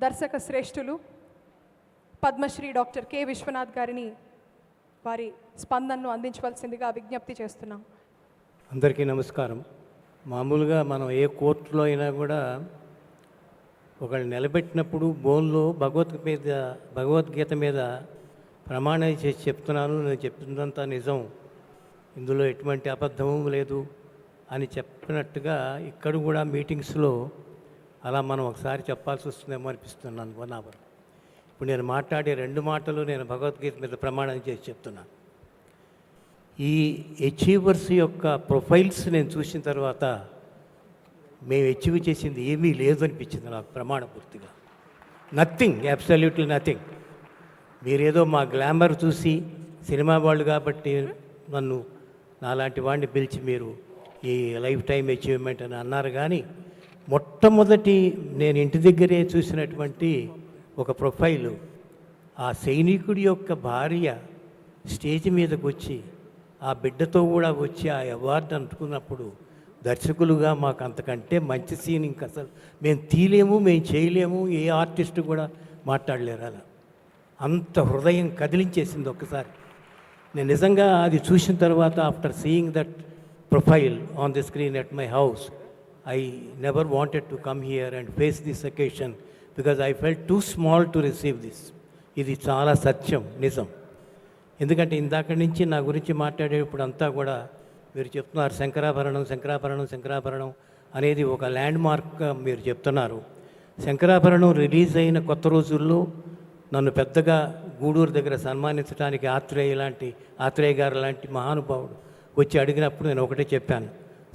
దర్శక శ్రేష్ఠులు Padmashri doctor K Vishwanath గారిని వారి స్పందనను అందించవలసిందిగా విజ్ఞప్తి చేస్తున్నాం. అందరికీ నమస్కారం. మామూలుగా మనం ఏ కోర్టులో అయినా కూడా ఒకళ్ళు నిలబెట్టినప్పుడు బోన్లో భగవద్గీత మీద ప్రమాణం చేసి చెప్తున్నాను, నేను చెప్తున్నంత నిజం, ఇందులో ఎటువంటి అబద్ధము లేదు అని చెప్పినట్టుగా ఇక్కడ కూడా మీటింగ్స్లో అలా మనం ఒకసారి చెప్పాల్సి వస్తుందేమో అనిపిస్తున్నాను. ఇప్పుడు నేను మాట్లాడే 2 మాటలు నేను భగవద్గీత మీద ప్రమాణం చేసి చెప్తున్నాను. ఈ అచీవర్స్ యొక్క ప్రొఫైల్స్ నేను చూసిన తర్వాత మేము అచీవ్ చేసింది ఏమీ లేదు అనిపించింది నాకు ప్రమాణపూర్తిగా. Nothing, absolutely nothing. మీరేదో మా గ్లామర్ చూసి సినిమా వాళ్ళు కాబట్టి నన్ను నాలాంటి వాడిని పిలిచి మీరు ఈ లైఫ్ టైం అచీవ్మెంట్ అని అన్నారు. కానీ మొట్టమొదటి నేను ఇంటి దగ్గరే చూసినటువంటి ఒక ప్రొఫైలు, ఆ సైనికుడి యొక్క భార్య స్టేజ్ మీదకి వచ్చి ఆ బిడ్డతో కూడా వచ్చి ఆ అవార్డు అందుకున్నప్పుడు దర్శకులుగా మాకు అంతకంటే మంచి సీన్ ఇంక అసలు మేము తీయలేము, మేము చేయలేము, ఏ ఆర్టిస్టు కూడా మాట్లాడలేరు. అలా అంత హృదయం కదిలించేసింది ఒక్కసారి. నేను నిజంగా అది చూసిన తర్వాత after seeing that profile on the screen at my house, I never wanted to come here and face this occasion because I felt too small to receive this. ఇది చాలా సత్యం, నిజం. ఎందుకంటే ఇందాక నుంచి నా గురించి మాట్లాడేటప్పుడు అంతా కూడా మీరు చెప్తున్నారు శంకరాభరణం శంకరాభరణం శంకరాభరణం అనేది ఒక ల్యాండ్ మార్క్గా మీరు చెప్తున్నారు. శంకరాభరణం రిలీజ్ అయిన కొత్త రోజుల్లో నన్ను పెద్దగా గూడూరు దగ్గర సన్మానించడానికి ఆత్రేయ గారు లాంటి మహానుభావుడు వచ్చి అడిగినప్పుడు నేను ఒకటే చెప్పాను,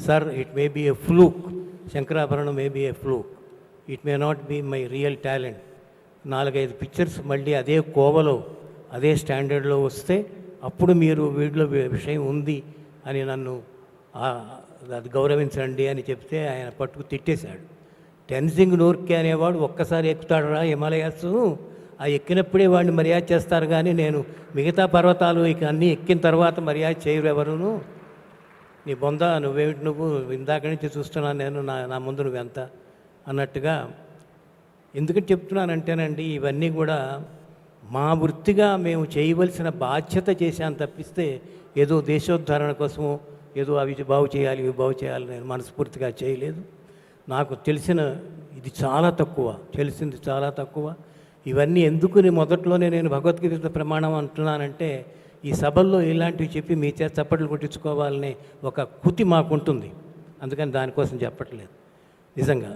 sir, it may be a fluke, Shankarabharanam may be a fluke, it may not be my real talent. 4-5 pictures మళ్ళీ అదే కోవలో అదే స్టాండర్డ్లో వస్తే అప్పుడు మీరు వీడిలో విషయం ఉంది అని నన్ను అది గౌరవించండి అని చెప్తే ఆయన పట్టుకు తిట్టేశాడు. టెన్సింగ్ నోర్కే అనేవాడు ఒక్కసారి ఎక్కుతాడురా హిమాలయాస్, ఆ ఎక్కినప్పుడే వాడిని మర్యాద చేస్తారు, కానీ నేను మిగతా పర్వతాలు ఇక అన్నీ ఎక్కిన తర్వాత మర్యాద చేయరు ఎవరును. నీ బొంద నువ్వేమిటి, నువ్వు ఇందాక నుంచి చూస్తున్నాను నేను, నా ముందు నువ్వెంత అన్నట్టుగా. ఎందుకని చెప్తున్నానంటేనండి, ఇవన్నీ కూడా మా వృత్తిగా మేము చేయవలసిన బాధ్యత చేశాను తప్పిస్తే ఏదో దేశోద్ధరణ కోసమో ఏదో అవి బాగు చేయాలి ఇవి బాగు చేయాలి నేను మనస్ఫూర్తిగా చేయలేదు. నాకు తెలిసింది చాలా తక్కువ. ఇవన్నీ ఎందుకు మొదట్లోనే నేను భగవద్గీత ప్రమాణం అంటున్నానంటే, ఈ సభల్లో ఇలాంటివి చెప్పి మీ చేత చప్పట్లు కొట్టించుకోవాలనే ఒక కుతి మాకుంటుంది, అందుకని దానికోసం చెప్పట్లేదు. నిజంగా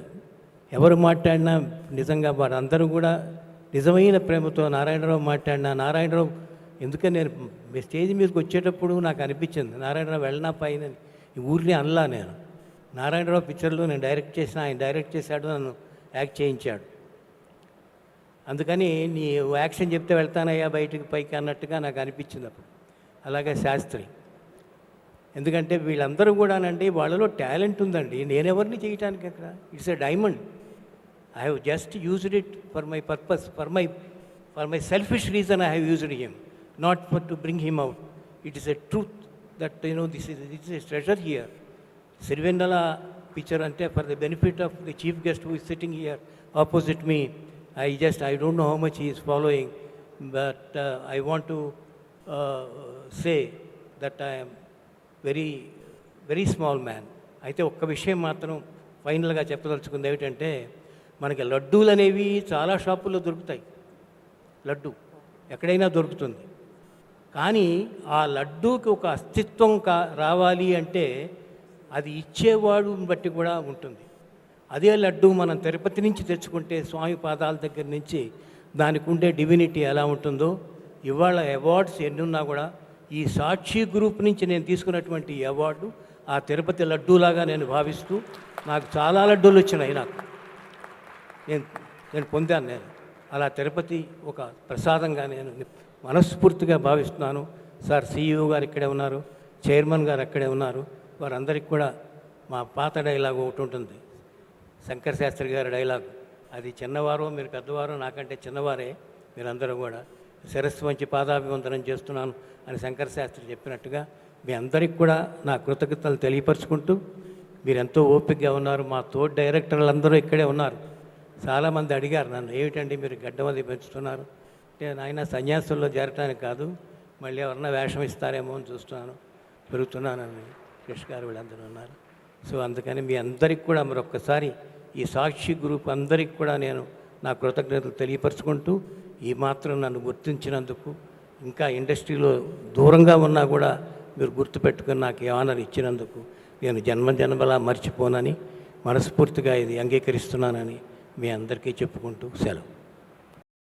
ఎవరు మాట్లాడినా నిజంగా వారందరూ కూడా నిజమైన ప్రేమతో నారాయణరావు మాట్లాడినా, నారాయణరావు ఎందుకని నేను స్టేజ్ మీదకి వచ్చేటప్పుడు నాకు అనిపించింది నారాయణరావు వెళ్ళినా పైన ఈ ఊరిని అనలా. నేను నారాయణరావు పిక్చర్లో నేను డైరెక్ట్ చేసిన, ఆయన డైరెక్ట్ చేశాడు, నన్ను యాక్ట్ చేయించాడు. అందుకని నీ యాక్షన్ చెప్తే వెళ్తానయ్యా బయటికి పైకి అన్నట్టుగా నాకు అనిపించింది అప్పుడు. అలాగే శాస్త్రి, ఎందుకంటే వీళ్ళందరూ కూడానండి వాళ్ళలో టాలెంట్ ఉందండి, నేనెవరిని చేయటానికి అక్కడ. It's a diamond. I have just used it for my purpose, for my selfish reason I have used him, not for to bring him out. It is a truth that this is a treasure here. Sirivennela picture అంటే for the benefit of the chief guest who is sitting here opposite me. I don't know how much he is following, but I want to say that I am very, very small man. అయితే ఒక్క విషయం మాత్రం ఫైనల్గా చెప్పదలుచుకుంది ఏమిటంటే, మనకి లడ్డూలు అనేవి చాలా షాపుల్లో దొరుకుతాయి. లడ్డు ఎక్కడైనా దొరుకుతుంది, కానీ ఆ లడ్డూకి ఒక అస్తిత్వం రావాలి అంటే అది ఇచ్చేవాడు బట్టి కూడా ఉంటుంది. అదే లడ్డు మనం తిరుపతి నుంచి తెచ్చుకుంటే స్వామి పాదాల దగ్గర నుంచి దానికి ఉండే డివినిటీ ఎలా ఉంటుందో, ఇవాళ అవార్డ్స్ ఎన్నున్నా కూడా ఈ సాక్షి గ్రూప్ నుంచి నేను తీసుకున్నటువంటి ఈ అవార్డు ఆ తిరుపతి లడ్డూలాగా నేను భావిస్తూ, నాకు చాలా లడ్డూలు వచ్చినాయి, నేను పొందాను. నేను అలా తిరుపతి ఒక ప్రసాదంగా నేను మనస్ఫూర్తిగా భావిస్తున్నాను. సార్ సిఇఓ గారు ఇక్కడే ఉన్నారు, చైర్మన్ గారు అక్కడే ఉన్నారు, వారందరికీ కూడా మా పాత డైలాగ్ ఒకటి ఉంటుంది, శంకర్ శాస్త్రి గారి డైలాగ్. అది చిన్నవారో మీరు పెద్దవారో, నాకంటే చిన్నవారే మీరందరూ కూడా, శిరస్సు వంచి పాదాభివందనం చేస్తున్నాను అని శంకర్ శాస్త్రి చెప్పినట్టుగా మీ అందరికి కూడా నా కృతజ్ఞతలు తెలియపరుచుకుంటూ, మీరు ఎంతో ఓపికగా ఉన్నారు. మా తోటి డైరెక్టర్లు అందరూ ఇక్కడే ఉన్నారు. చాలామంది అడిగారు నన్ను, ఏమిటండి మీరు గడ్డం అది పెంచుతున్నారు అంటే, నాయన సన్యాసుల్లో చేరటానికి కాదు, మళ్ళీ ఎవరన్నా వేషం ఇస్తారేమో అని చూస్తున్నాను, పెరుగుతున్నానని కృష్ణ గారు వీళ్ళందరూ ఉన్నారు. సో అందుకని మీ అందరికి కూడా మరొక్కసారి ఈ సాక్షి గ్రూప్ అందరికి కూడా నేను నా కృతజ్ఞతలు తెలియపరచుకుంటూ, ఈ మాత్రం నన్ను గుర్తించినందుకు, ఇంకా ఇండస్ట్రీలో దూరంగా ఉన్నా కూడా మీరు గుర్తుపెట్టుకుని నాకు ఈ ఆనర్ ఇచ్చినందుకు నేను జన్మలా మర్చిపోనని మనస్ఫూర్తిగా ఇది అంగీకరిస్తున్నానని మీ అందరికీ చెప్పుకుంటూ సెలవు.